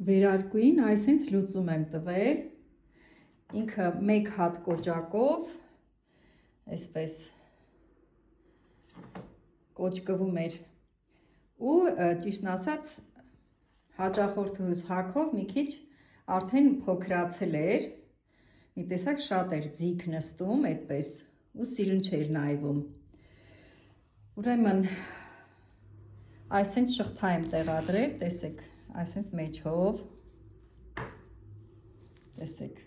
վերարկուին այսինչ լուծում եմ տվել, ինքը մեկ հատ կոճակով, այսպես կոճկվում էր ու ճիշտն ասած հաճախորդուհուս հագով մի քիչ արդեն փոքրացել էր, մի տեսակ շատ էր ձիգ նստում այդպես ու սիրուն չէր նայվում, ուրեմն այսինչ շղթա եմ տեղադրել, տեսեք, այսինչ մեջով, տեսեք,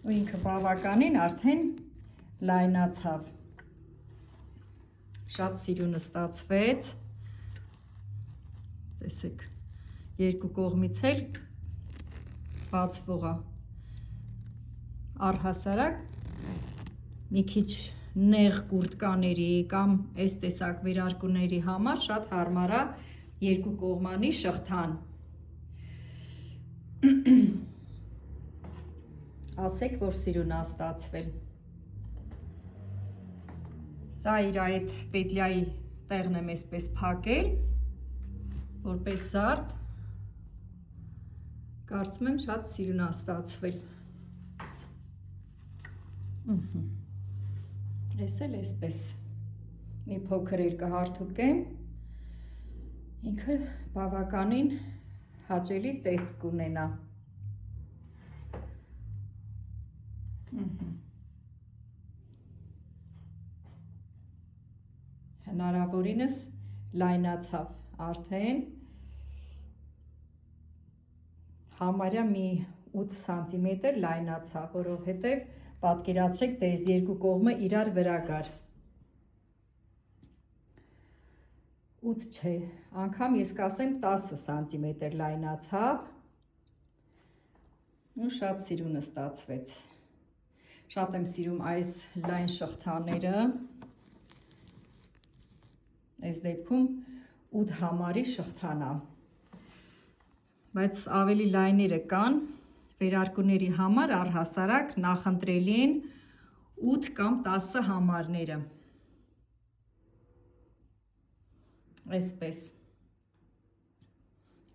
ու ինքը բավականին արդեն լայնացավ, շատ սիրունը ստացվեց, տեսեք, երկու կողմից էլ բացվողա, առհասարակ մի քիչ նեղ կուրտկաների կամ այս տեսակ վերարկուների համար շատ հարմար է երկու կողմանի շղթան, ասեք, որ սիրուն է ստացվել, սա իր այդ պետլյայի տեղն եմ այսպես փակել, որպես զարդ, կարծում եմ շատ սիրուն է ստացվել, Ես էլ այսպես մի փոքր կհարթուկեմ, ինքը բավականին հաճելի տեսք կունենա, հնարավորինս լայնացավ արդեն, համարյա մի 8 սանտիմետր լայնացավ, որովհետև պատկերացրեք, թե այս երկու կողմը իրար վրա գար, 8 չէ, անգամ ես կասեմ 10 սանտիմետր լայնացավ ու շատ սիրունը ստացվեց, շատ եմ սիրում այս լայն շղթաները, այս դեպքում 8 համարի շղթան է, բայց ավելի լայները կան, վերարկուների համար առհասարակ նախընտրելի են 8 կամ 10 համարները, այսպես,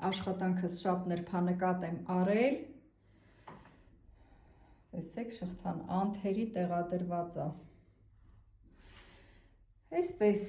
աշխատանքս շատ նրբանկատ եմ արել, տեսեք շղթան անթերի տեղադրված է, այսպես,